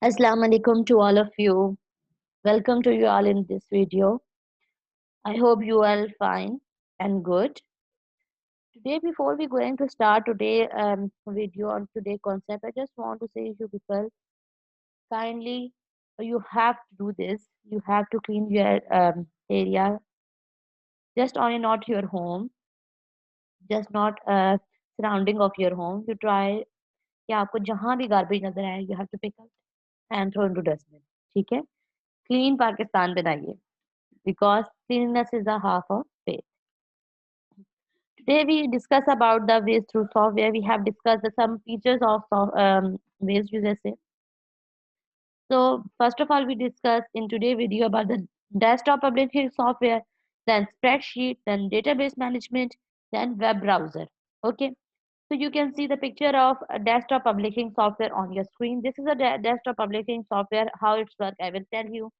Assalamu alaikum to all of you. Welcome to you all in this video. I hope you are fine and good. Today, before we going to start today video on today concept, I just want to say to people, kindly, you have to do this. You have to clean your area, just only not your home, just not surrounding of your home. You try कि आपको जहाँ भी garbage नजर आए, you have to pick up and throw into dustbin. ठीक है? Clean Pakistan बनाइए. Because cleanliness is a half of faith. Today we discuss about the ways through software. We have discussed some features of ways users say. So first of all, we discuss in today's video about the desktop publishing software, then spreadsheet, then database management, then web browser. Okay. So you can see the picture of a desktop publishing software on your screen. This is a desktop publishing software. How it's work, I will tell you.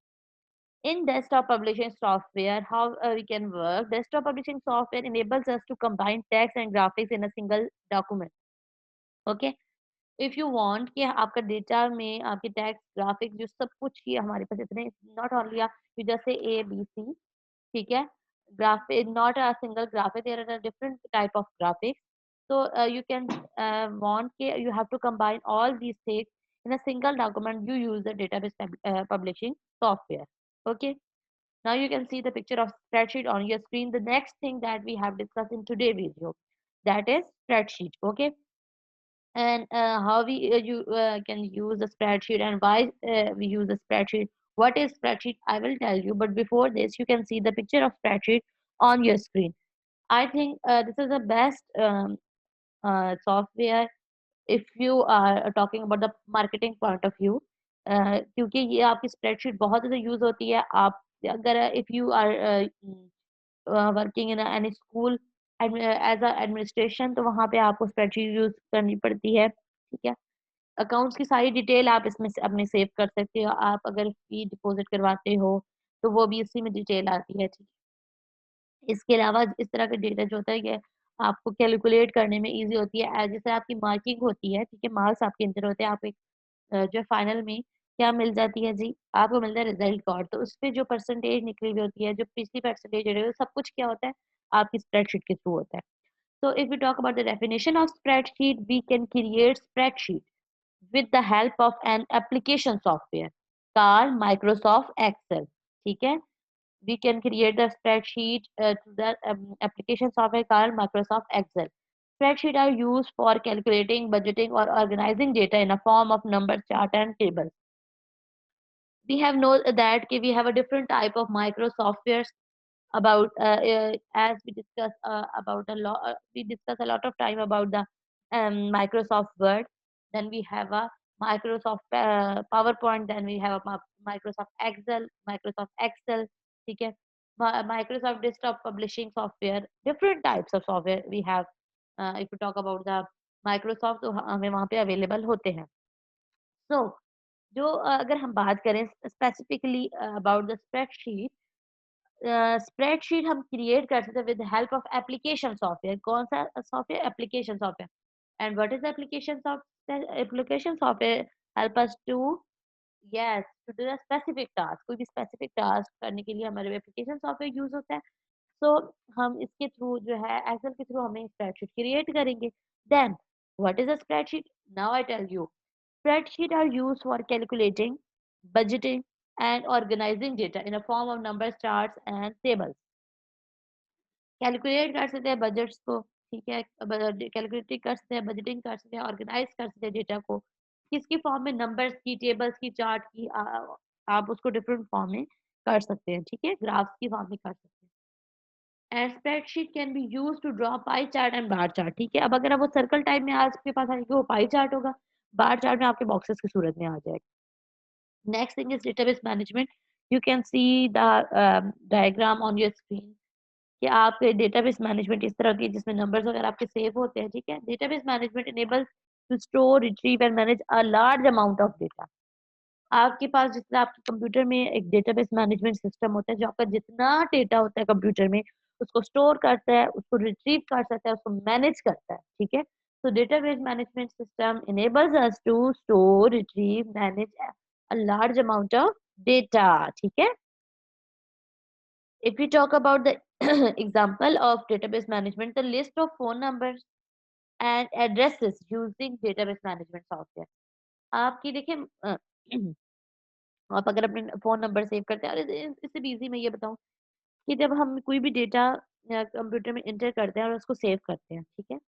In desktop publishing software, how we can work. Desktop publishing software enables us to combine text and graphics in a single document. Okay. If you want कि आपका data में आपके text graphics जो सब कुछ ही हमारे पास इतने not only you just say A B C ठीक है graphic not a single graphic there are a different type of graphics so you can want you have to combine all these things in a single document. You use the database publishing software. Okay. Now you can see the picture of spreadsheet on your screen. The next thing that we have discussed in today's video, that is spreadsheet. Okay. And how we you can use a spreadsheet and why we use a spreadsheet. What is spreadsheet? I will tell you. But before this, you can see the picture of spreadsheet on your screen. I think this is the best software if you are talking about the marketing point of view. क्योंकि ये आपकी spreadsheet बहुत ज़्यादा use होती है. आप अगर if you are working in any school as a administration तो वहाँ पे आपको स्प्रेडशीट यूज करनी पड़ती है. ठीक है. अकाउंट्स की सारी डिटेल आप इसमें से अपने सेव कर सकते हो. आप अगर फी डिपॉजिट करवाते हो तो वो भी इसी में डिटेल आती है. ठीक है. इसके अलावा इस तरह का डेटा जो होता है कि आपको कैलकुलेट करने में इजी होती है. जैसे आपकी मार्किंग होती है. ठीक है. मार्क्स आपके इंटर होते हैं. आप एक जो फाइनल में क्या मिल जाती है जी, आपको मिलता है रिजल्ट कार्ड. तो उसपे जो परसेंटेज निकली हुई होती है, जो पिछली परसेंटेज रही है, सब कुछ क्या होता है आपकी स्प्रेडशीट के थ्रू होता है. So if we talk about the definition of spreadsheet, we can create spreadsheet with the help of an application software called Microsoft Excel. ठीक है. We can create the spreadsheet through the application software called Microsoft Excel. Spreadsheets are used for calculating, budgeting, or organizing data in a form of numbers, chart, and tables. We have know that we have a different type of micro softwares about as we discuss about a lot we discuss a lot of time about the Microsoft Word. Then we have a Microsoft PowerPoint. Then we have a Microsoft Excel. Okay. Microsoft desktop publishing software. Different types of software we have. If we talk about the Microsoft तो हमें वहाँ पे available होते हैं. So जो अगर हम बात करें specifically about the spreadsheet. Spreadsheet हम क्रिएट कर सकते हैं with help of application software. कौन सा software? Application software. And what is application software? Application software help us to yes to do the specific task. कोई भी स्पेसिफिक टास्क करने के लिए हमारे एप्लीकेशन सॉफ्टवेयर यूज होता है. सो हम इसके थ्रू जो है एक्सेल के थ्रू हमें स्प्रेडशीट क्रिएट करेंगे. Then what is a spreadsheet? Now I tell you. Spreadsheets are used for calculating, budgeting, and organizing data in a form of numbers, charts, and tables. Calculate कर सकते हैं budgets को. ठीक है. Calculate कर सकते हैं, बजटिंग कर सकते हैं, ऑर्गेनाइज कर सकते हैं डेटा को. किसकी फॉर्म में? नंबर्स की, टेबल्स की, चार्ट की. आप उसको डिफरेंट फॉर्म में कर सकते हैं. ठीक है. ग्राफ्स की फॉर्म में कर सकते हैं. And spreadsheet can be use to draw pie chart and bar chart. ठीक है. अब अगर आप वो सर्कल टाइप में आपके पास आएगी वो पाई चार्ट होगा. बार चार्ट में आपके बॉक्सेस की सूरत में आ जाएगा. Next thing is database management. You can see the diagram on your screen कि आप डेटाबेस मैनेजमेंट इस तरह की जिसमें नंबर्स वगैरह आपके सेव होते हैं. ठीक है. Database management enables to store, retrieve and manage a large amount of data. आपके पास जितना आपके कंप्यूटर में एक डेटाबेस मैनेजमेंट सिस्टम होता है जो आपका जितना डेटा होता है कंप्यूटर में उसको स्टोर करता है, उसको रिट्रीव कर सकता है, उसको मैनेज करता है. ठीक है. So database management system enables us to store, retrieve, manage a large amount of data. ठीक है? If we talk about the example of database management, the list of phone numbers and addresses using database management software. आपकी देखिए आप अगर अपने phone number save करते हैं और इससे भी ईज़ी मैं ये बताऊँ कि जब हम कोई भी डेटा कंप्यूटर में एंटर करते हैं और उसको सेव करते हैं, ठीक है?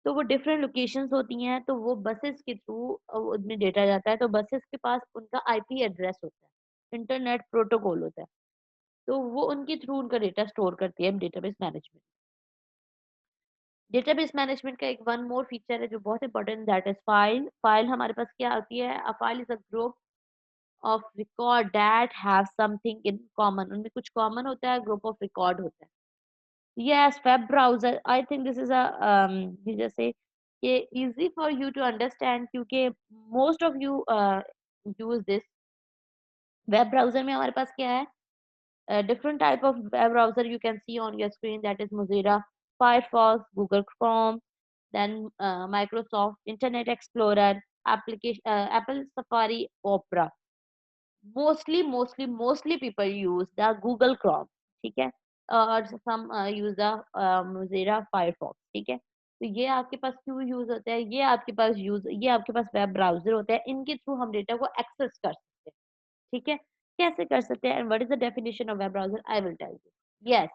तो वो डिफरेंट लोकेशंस होती हैं, तो वो बसेस के थ्रू उसमें डेटा जाता है, तो बसेस के पास उनका आईपी एड्रेस होता है, इंटरनेट प्रोटोकॉल होता है, तो वो उनके थ्रू उनका डेटा स्टोर करती है डेटाबेस मैनेजमेंट। डेटाबेस मैनेजमेंट का एक वन मोर फीचर है जो बहुत important that is file. File हमारे पास क्या आती है? A file is a group of record that have something in common. उनमें कुछ कॉमन होता है, ग्रुप ऑफ रिकॉर्ड होता है। Yes, web browser. I think this is a you just say कि easy for you to understand क्योंकि most of you use this. Web browser में हमारे पास क्या है? Different type of web browser you can see on your screen that is Mozilla, Firefox, Google Chrome, then Microsoft Internet Explorer, Apple Safari, Opera. Mostly people use the Google Chrome, ठीक है? और some use the Mozilla Firefox, ठीक है? तो ये आपके पास क्यों use होता है? ये आपके पास वेब ब्राउज़र होता है, इनके थ्रू हम डेटा को एक्सेस कर सकते हैं, ठीक है? कैसे कर सकते हैं? And what is the definition of web browser? I will tell you. Yes,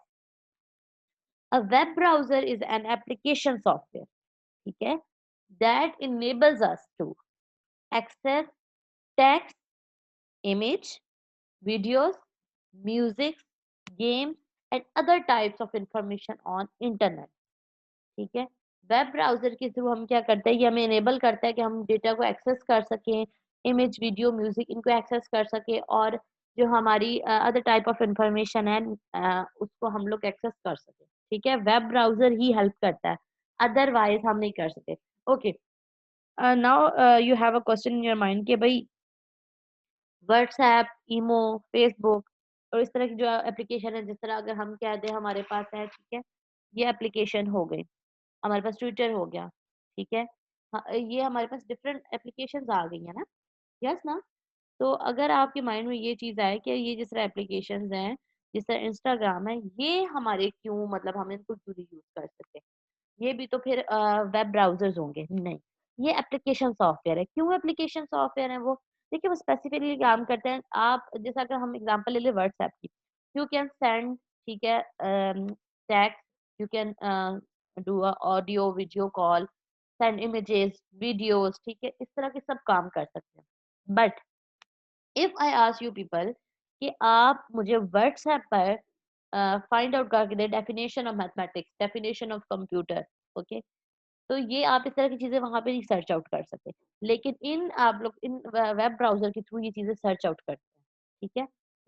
a web browser is an application software, ठीक है? That enables us to access text, image, videos, music, games and other types of information on internet. ठीक है? Web browser के through हम क्या करते हैं, ये हमें इनेबल करता है कि हम डेटा को एक्सेस कर सकें, इमेज, वीडियो, म्यूज़िक इनको एक्सेस कर सकें और जो हमारी अदर टाइप ऑफ इंफॉर्मेशन है उसको हम लोग एक्सेस कर सकें। ठीक है? वेब ब्राउज़र ही हेल्प करता है, अदरवाइज़ हम नहीं कर सकते। Okay, now you have a question in your mind कि भई व्हाट्सऐप, इमो, फेसबुक और इस तरह की जो एप्लीकेशन है, जिस तरह अगर हम कह दें हमारे पास है, ठीक है? ये एप्लीकेशन हो गई, हमारे पास ट्विटर हो गया, ठीक है? ये हमारे पास डिफरेंट एप्लीकेशंस आ गई हैं ना? यस ना? तो अगर आपके माइंड में ये चीज़ आए कि ये जिस तरह एप्लीकेशंस हैं, जिस तरह इंस्टाग्राम है, ये हमारे क्यों मतलब हम इनको क्यों नहीं यूज़ कर सकते? ये भी तो फिर वेब ब्राउज़र्स होंगे, नहीं, ये एप्लीकेशन सॉफ्टवेयर है। क्यों एप्लीकेशन सॉफ्टवेयर है वो? देखिए वो स्पेसिफिकली काम करते हैं आप जैसे अगर हम एग्ज़ाम्पल ले लें व्हाट्सऐप की, यू कैन सेंड ठीक है text, you can do a audio, video call, send images, videos ठीक है? इस तरह के सब काम कर सकते हैं। But if I ask you people कि आप मुझे व्हाट्सएप पर फाइंड आउट करके दें definition of mathematics, definition of computer, okay? तो ये आप इस तरह की चीज़ें वहाँ पे नहीं सर्च आउट कर सकते। लेकिन इन आप लोग इन वेब ब्राउज़र के थ्रू ये चीज़ें सर्च आउट करते हैं, ठीक है?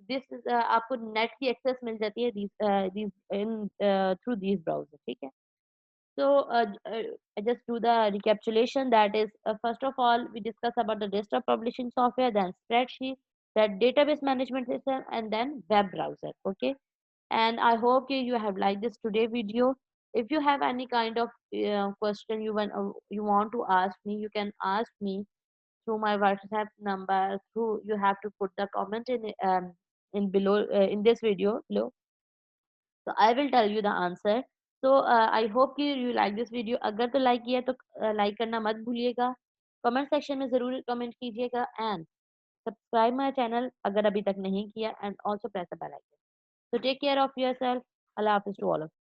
दिस इज़ आपको नेट की एक्सेस मिल जाती है these in through these browser, ठीक है? So, I just do the recapitulation. That is, first of all, we discuss about the desktop publishing software, then spreadsheet, then database management system, and then web browser. Okay, and I hope you have liked this today video. If you have any kind of question you want to ask me, you can ask me through my WhatsApp number. Through you have to put the comment in below in this video below. So I will tell you the answer. So I hope कि you like this video. अगर तो like किया तो like करना मत भूलिएगा. Comment section में ज़रूर comment कीजिएगा and subscribe my channel अगर अभी तक नहीं किया and also press the bell icon. So take care of yourself. Allah Hafiz to all of you.